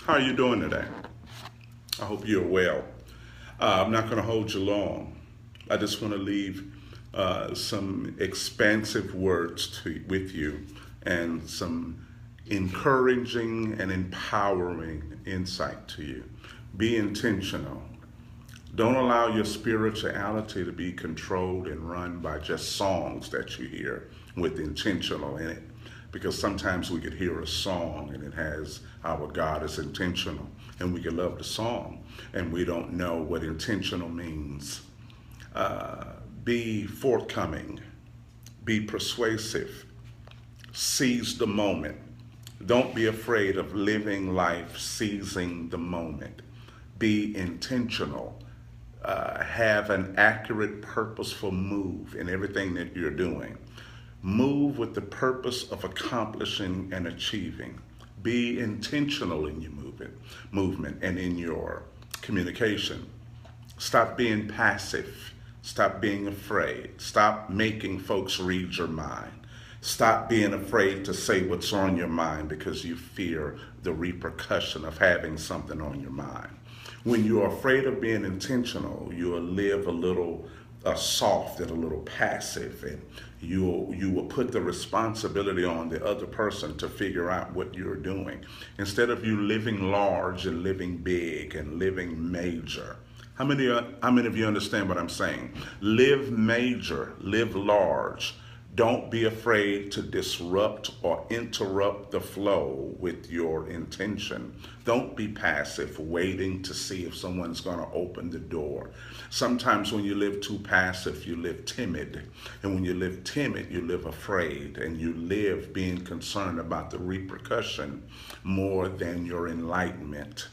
How are you doing today? I hope you're well. I'm not going to hold you long. I just want to leave some expansive words with you and some encouraging and empowering insight to you. Be intentional. Don't allow your spirituality to be controlled and run by just songs that you hear with intentional in it. Because sometimes we could hear a song and it has our God is intentional, and we could love the song and we don't know what intentional means. Be forthcoming, be persuasive, seize the moment. Don't be afraid of living life seizing the moment. Be intentional. Have an accurate, purposeful move in everything that you're doing. Move with the purpose of accomplishing and achieving. Be intentional in your movement and in your communication. Stop being passive. Stop being afraid. Stop making folks read your mind. Stop being afraid to say what's on your mind because you fear the repercussion of having something on your mind. When you're afraid of being intentional, you'll live a little soft and a little passive, and you will put the responsibility on the other person to figure out what you're doing instead of you living large and living big and living major. How many of you understand what I'm saying? Live major, live large. Don't be afraid to disrupt or interrupt the flow with your intention. Don't be passive, waiting to see if someone's going to open the door. Sometimes when you live too passive, you live timid. And when you live timid, you live afraid. And you live being concerned about the repercussion more than your enlightenment.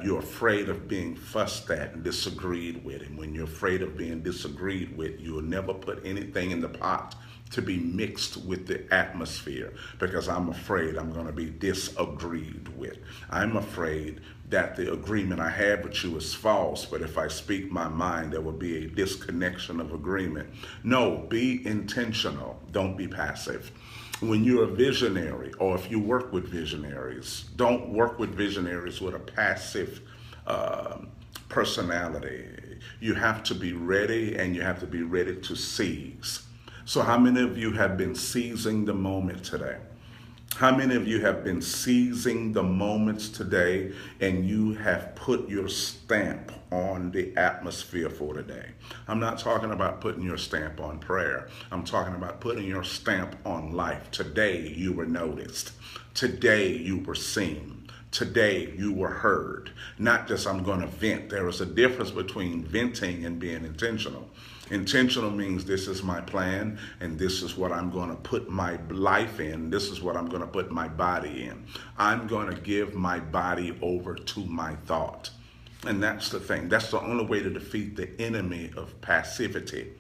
You're afraid of being fussed at and disagreed with. And when you're afraid of being disagreed with, you'll never put anything in the pot to be mixed with the atmosphere, because I'm afraid I'm going to be disagreed with. I'm afraid that the agreement I have with you is false, but if I speak my mind, there will be a disconnection of agreement. No, be intentional. Don't be passive. When you're a visionary, or if you work with visionaries, don't work with visionaries with a passive personality. You have to be ready, and you have to be ready to seize. So how many of you have been seizing the moment today? How many of you have been seizing the moments today and you have put your stamp on the atmosphere for today? I'm not talking about putting your stamp on prayer. I'm talking about putting your stamp on life. Today you were noticed. Today you were seen. Today you were heard. Not just I'm going to vent. There is a difference between venting and being intentional. Intentional means this is my plan and this is what I'm going to put my life in. This is what I'm going to put my body in. I'm going to give my body over to my thought. And that's the thing. That's the only way to defeat the enemy of passivity.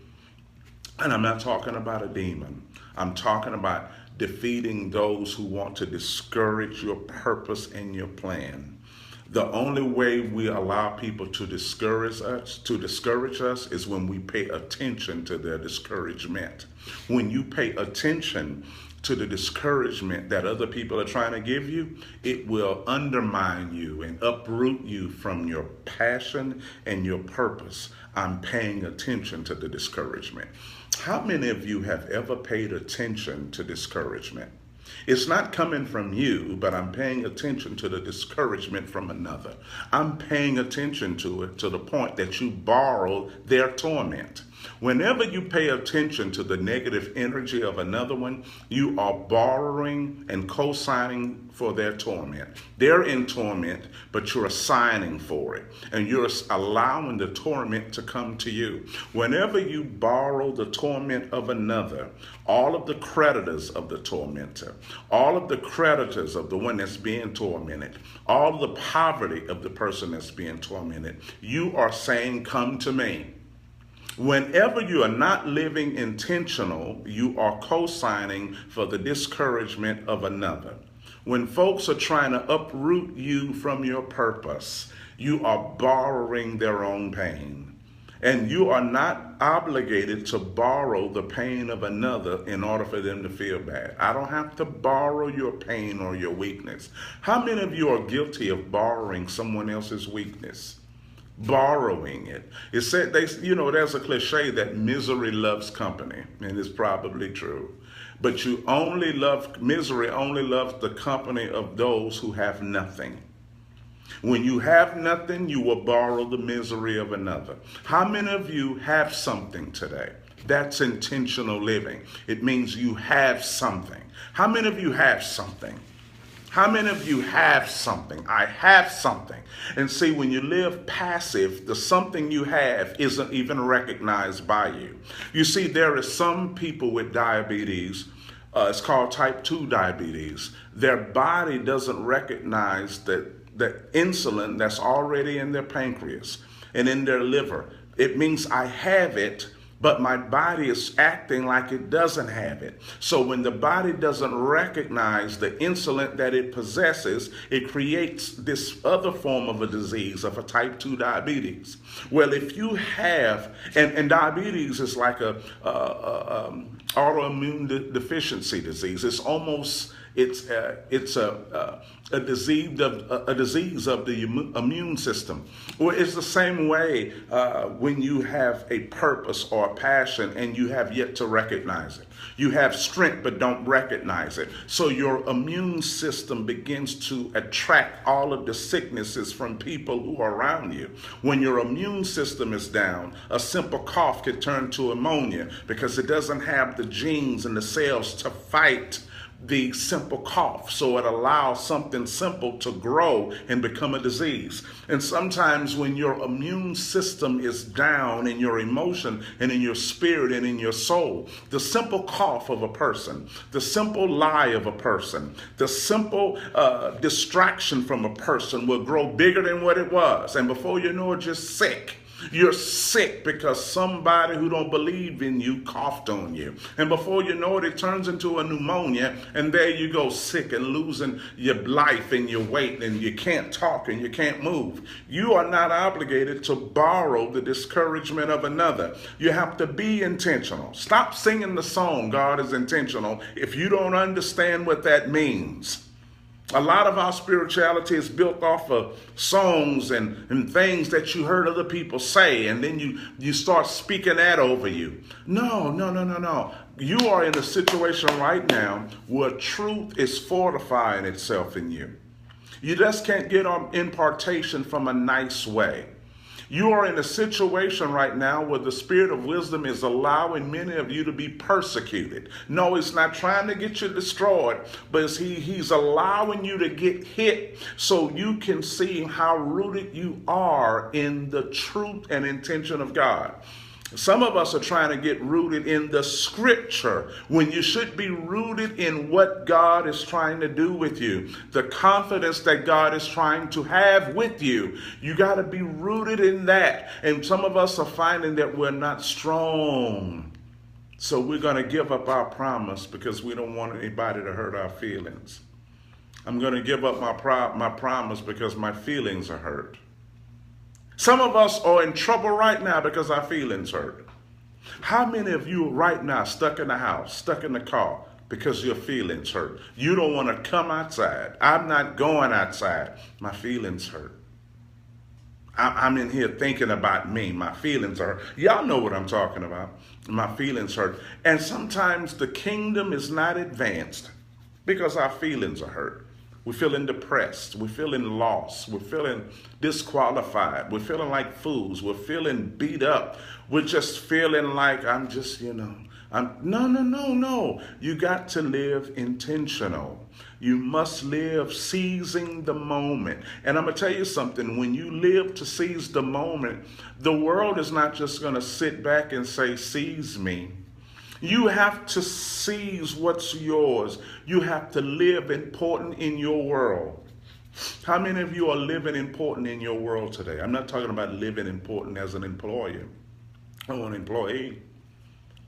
And I'm not talking about a demon. I'm talking about defeating those who want to discourage your purpose and your plan. The only way we allow people to discourage us is when we pay attention to their discouragement. When you pay attention to the discouragement that other people are trying to give you, it will undermine you and uproot you from your passion and your purpose. I'm paying attention to the discouragement. How many of you have ever paid attention to discouragement? It's not coming from you, but I'm paying attention to the discouragement from another. I'm paying attention to it to the point that you borrow their torment. Whenever you pay attention to the negative energy of another one, you are borrowing and co-signing for their torment. They're in torment, but you're assigning for it. And you're allowing the torment to come to you. Whenever you borrow the torment of another, all of the creditors of the tormentor, all of the creditors of the one that's being tormented, all of the poverty of the person that's being tormented, you are saying, come to me. Whenever you are not living intentional, you are co-signing for the discouragement of another. When folks are trying to uproot you from your purpose, you are borrowing their own pain. And you are not obligated to borrow the pain of another in order for them to feel bad. I don't have to borrow your pain or your weakness. How many of you are guilty of borrowing someone else's weakness? Borrowing it. It said there's a cliche that misery loves company, and it's probably true. But misery only loves the company of those who have nothing. When you have nothing, you will borrow the misery of another. How many of you have something today? That's intentional living. It means you have something. How many of you have something? How many of you have something? I have something. And see, when you live passive, the something you have isn't even recognized by you. You see, there are some people with diabetes. It's called type 2 diabetes. Their body doesn't recognize the insulin that's already in their pancreas and in their liver. It means I have it, but my body is acting like it doesn't have it. So when the body doesn't recognize the insulin that it possesses, it creates this other form of a disease, of a type 2 diabetes. Well, if you have, and diabetes is like a autoimmune deficiency disease. It's almost it's a disease of the immune system. Well, it's the same way when you have a purpose or a passion and you have yet to recognize it. You have strength but don't recognize it. So your immune system begins to attract all of the sicknesses from people who are around you. When your immune system is down, a simple cough could turn to pneumonia because it doesn't have the genes and the cells to fight the simple cough. So it allows something simple to grow and become a disease. And sometimes when your immune system is down in your emotion and in your spirit and in your soul, the simple cough of a person, the simple lie of a person, the simple distraction from a person will grow bigger than what it was. And before you know it, you're sick. You're sick because somebody who don't believe in you coughed on you. And before you know it, it turns into a pneumonia. And there you go, sick and losing your life and your weight, and you can't talk and you can't move. You are not obligated to borrow the discouragement of another. You have to be intentional. Stop singing the song, God is intentional, if you don't understand what that means. A lot of our spirituality is built off of songs and things that you heard other people say, and then you start speaking that over you. No. You are in a situation right now where truth is fortifying itself in you. You just can't get on impartation from a nice way. You are in a situation right now where the spirit of wisdom is allowing many of you to be persecuted. No, he's not trying to get you destroyed, but he's allowing you to get hit so you can see how rooted you are in the truth and intention of God. Some of us are trying to get rooted in the scripture when you should be rooted in what God is trying to do with you. The confidence that God is trying to have with you. You got to be rooted in that. And some of us are finding that we're not strong. So we're going to give up our promise because we don't want anybody to hurt our feelings. I'm going to give up my promise because my feelings are hurt. Some of us are in trouble right now because our feelings hurt. How many of you right now stuck in the house, stuck in the car because your feelings hurt? You don't want to come outside. I'm not going outside. My feelings hurt. I'm in here thinking about me. My feelings hurt. Y'all know what I'm talking about. My feelings hurt. And sometimes the kingdom is not advanced because our feelings are hurt. We're feeling depressed. We're feeling lost. We're feeling disqualified. We're feeling like fools. We're feeling beat up. We're just feeling like No. You got to live intentional. You must live seizing the moment. And I'm going to tell you something. When you live to seize the moment, the world is not just going to sit back and say, seize me. You have to seize what's yours. You have to live important in your world. How many of you are living important in your world today? I'm not talking about living important as an employer or an employee.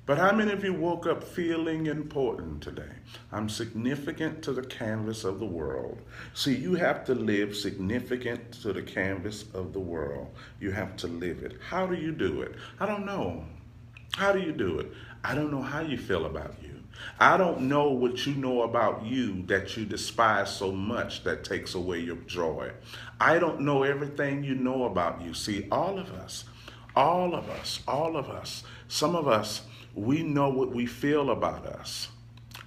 But how many of you woke up feeling important today? I'm significant to the canvas of the world. See, you have to live significant to the canvas of the world. You have to live it. How do you do it? I don't know. How do you do it? I don't know how you feel about you. I don't know what you know about you that you despise so much that takes away your joy. I don't know everything you know about you. See, all of us, some of us, we know what we feel about us.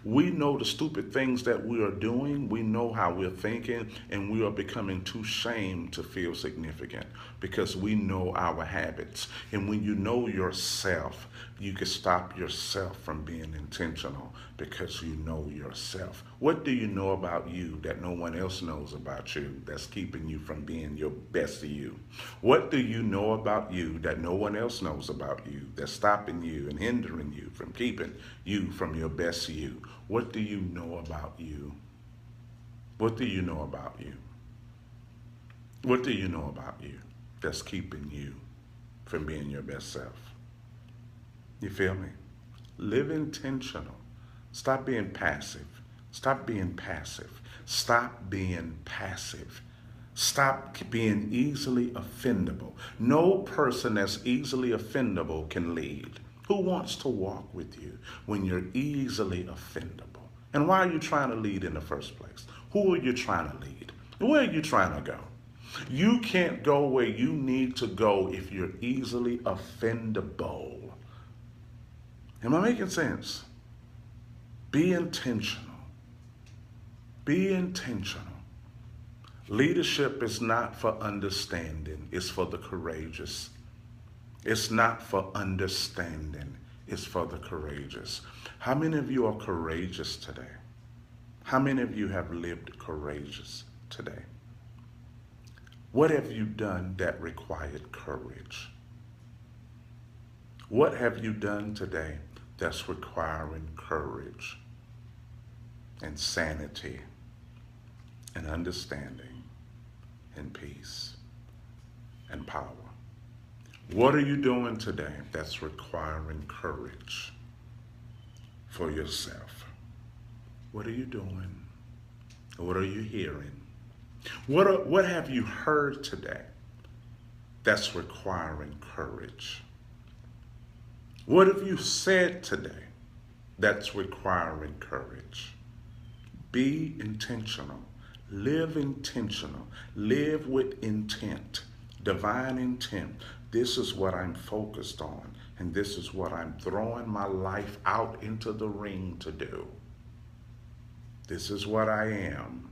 We know the stupid things that we are doing. We know how we're thinking, and we are becoming too shamed to feel significant because we know our habits. And when you know yourself, you can stop yourself from being intentional because you know yourself. What do you know about you that no one else knows about you that's keeping you from being your best you? What do you know about you that no one else knows about you that's stopping you and hindering you from keeping you from your best you? What do you know about you? What do you know about you? What do you know about you that's keeping you from being your best self? You feel me? Live intentional. Stop being passive. Stop being passive. Stop being passive. Stop being easily offendable. No person that's easily offendable can lead. Who wants to walk with you when you're easily offendable? And why are you trying to lead in the first place? Who are you trying to lead? Where are you trying to go? You can't go where you need to go if you're easily offendable. Am I making sense? Be intentional. Be intentional. Leadership is not for understanding, it's for the courageous. It's not for understanding, it's for the courageous. How many of you are courageous today? How many of you have lived courageous today? What have you done that required courage? What have you done today that's requiring courage and sanity and understanding and peace and power? What are you doing today that's requiring courage for yourself? What are you doing? What are you hearing? What have you heard today that's requiring courage? What have you said today that's requiring courage? Be intentional. Live intentional. Live with intent, divine intent. This is what I'm focused on, and this is what I'm throwing my life out into the ring to do. This is what I am,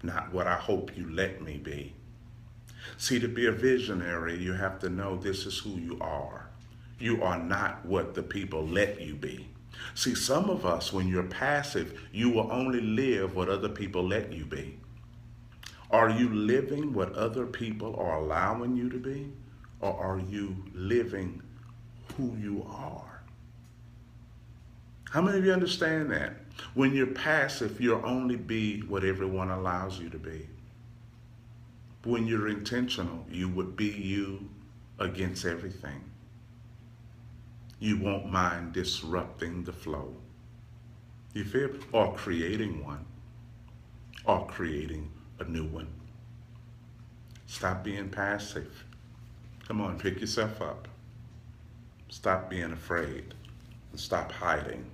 not what I hope you let me be. See, to be a visionary, you have to know this is who you are. You are not what the people let you be. See, some of us, when you're passive, you will only live what other people let you be. Are you living what other people are allowing you to be? Or are you living who you are? How many of you understand that? When you're passive, you'll only be what everyone allows you to be. When you're intentional, you would be you against everything. You won't mind disrupting the flow. You feel? Or creating one. Or creating a new one. Stop being passive. Come on, pick yourself up. Stop being afraid. And stop hiding.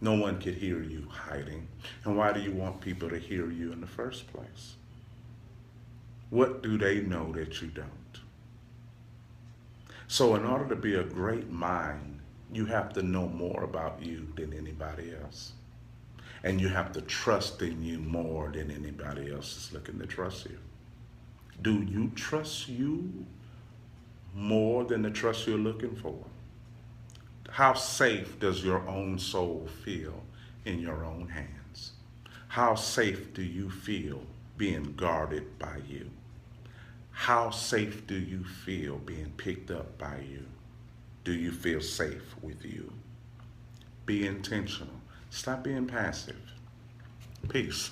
No one could hear you hiding. And why do you want people to hear you in the first place? What do they know that you don't? So in order to be a great mind, you have to know more about you than anybody else. And you have to trust in you more than anybody else is looking to trust you. Do you trust you more than the trust you're looking for? How safe does your own soul feel in your own hands? How safe do you feel being guarded by you? How safe do you feel being picked up by you? Do you feel safe with you? Be intentional. Stop being passive. Peace.